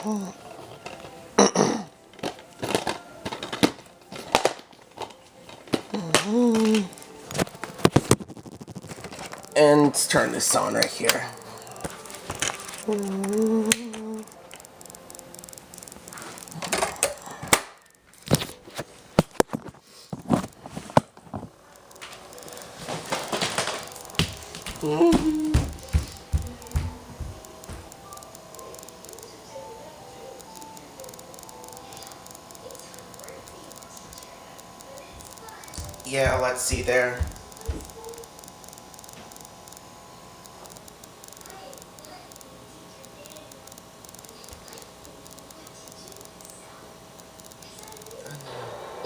And let's turn this on right here. Yeah, let's see there.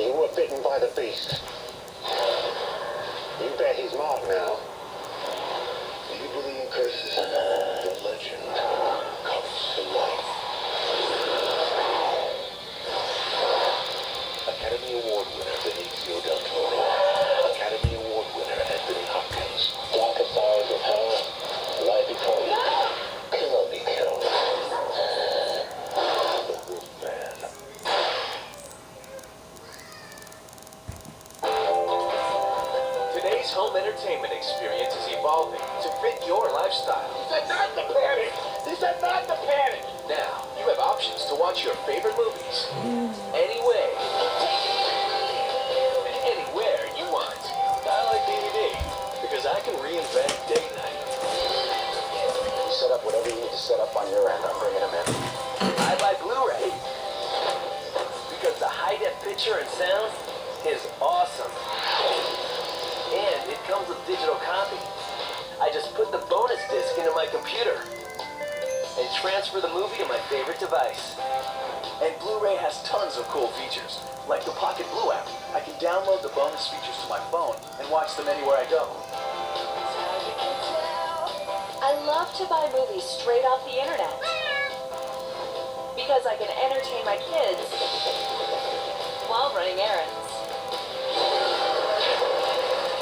You were bitten by the beast. You bear his mark now. Do you believe in curses? The legend comes to life. Academy Award winner Benicio del Toro. Academy Award winner Anthony Hopkins. Darkest hours of hell lie before you. Kill or be killed. The Wolfman. Today's home entertainment experience is evolving to fit your lifestyle. He said not to panic! He said not to panic! Now, you have options to watch your favorite movies any way and anywhere you want. I like DVD because I can reinvent date night. You set up whatever you need to set up on your end. I'm bringing him in. I like Blu-ray because the high-def picture and sound is awesome. And it comes with digital copy. I just put the bonus disc into my computer and transfer the movie to my favorite device. And Blu-ray has tons of cool features, like the Pocket Blue app. I can download the bonus features to my phone and watch them anywhere I go. I love to buy movies straight off the internet because I can entertain my kids while running errands.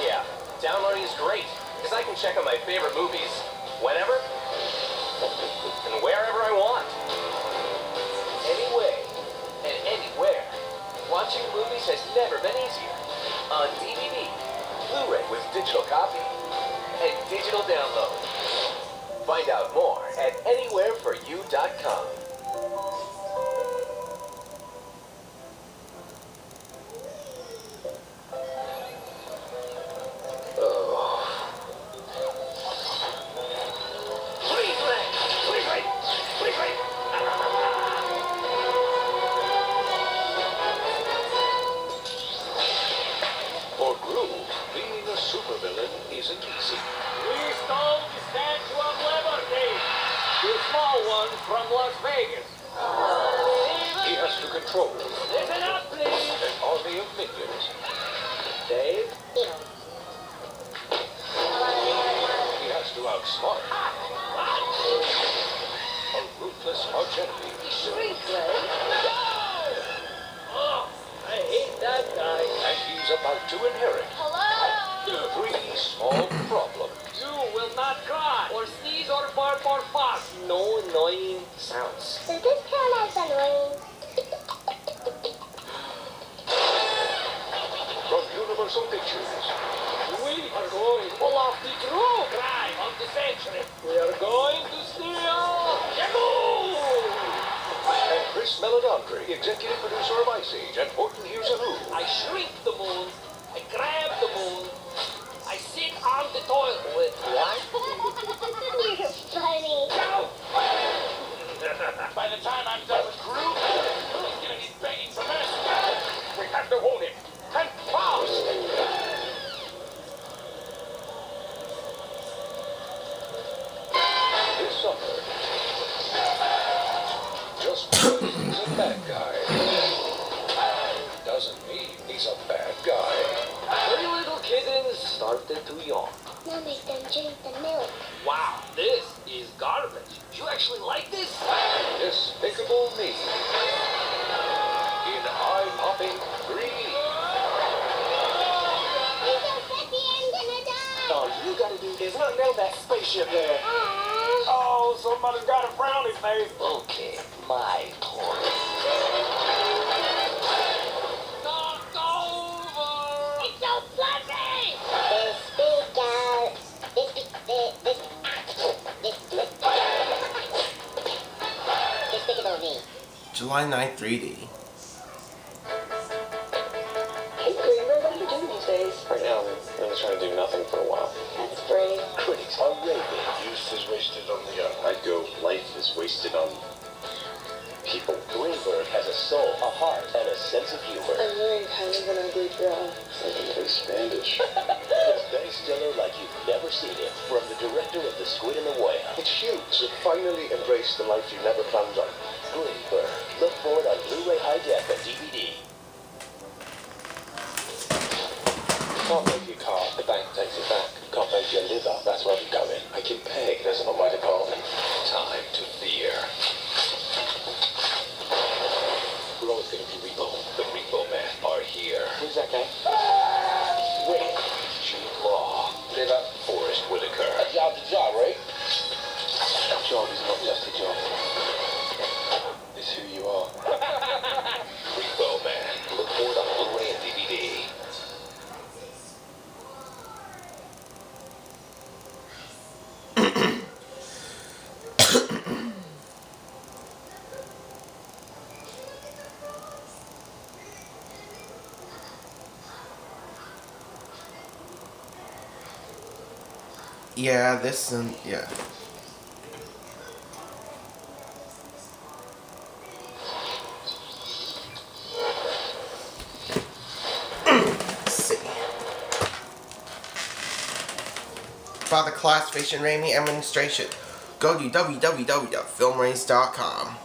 Yeah, downloading is great because I can check out my favorite movies whenever and wherever I want. Anyway and anywhere. Watching movies has never been easier. On DVD, Blu-ray with digital copy, and digital download. Find out more at anywhereforyou.com. For Gru, being a supervillain isn't easy. We stole the Statue of Liberty, the small one from Las Vegas. He has to control Listen up, please. an army of minions. Dave? He has to outsmart a ruthless archenemy. Oh, I hate that guy. And he's about to inherit Hello? 3 small problems. You will not cry, or sneeze, or bark, or fuss. No annoying sounds. Does this count as annoying? From Universal Pictures. We are going to pull off the true crime of the century. We are going to steal Yahoo! And Chris Meledandri, executive producer of Ice Age and Horton Hears a Who. I shrink the moon. I grab the moon. I sit on the toilet. What? You're funny. Go! By the time I'm done with Gru, he's gonna be begging for mercy. We have to hold him. And fast! This summer, just because he's a bad guy doesn't mean he's a bad guy. 3 little kittens started too young. Now make them drink the milk. Wow, this is garbage. You actually like this? Despicable Me. In eye-popping 3D. I'm gonna die. All you gotta do is not nail that spaceship there. Aww. Oh, somebody's got a frowny very bulky. My porn. Knock over! It's so fluffy! This big guy. This stick it on me. July 9th, 3D. Hey, Greenberg, what are you doing these days? Right now, I'm really trying to do nothing for a while. That's brave. Critics are raving. Youth is wasted on the young. I'd go, life is wasted on people. Greenberg has a soul, a heart, and a sense of humor. I'm wearing kind of an ugly dress. Like a nice bandage. It's Ben Stiller like you've never seen it. From the director of The Squid and the Whale. It's huge. It finally embraced the life you never planned on. Greenberg. Look for it on Blu-ray High Def and DVD. Can't break your car, the bank takes it back. Can't break your liver, that's where we go in. I can peg, that's not my department. Time to fear. We're always gonna be reborn. The Repo Men are here. Who's that guy? Wait. Jude Law. Liver. Forrest Whitaker. A job's a job, right? A job is not just a job. It's who you are. Repo Man. Look for it on Blu-ray and DVD. Yeah, this and yeah. Let's see. Father Class Fish and Raimi Administration. Go to www.filmrace.com.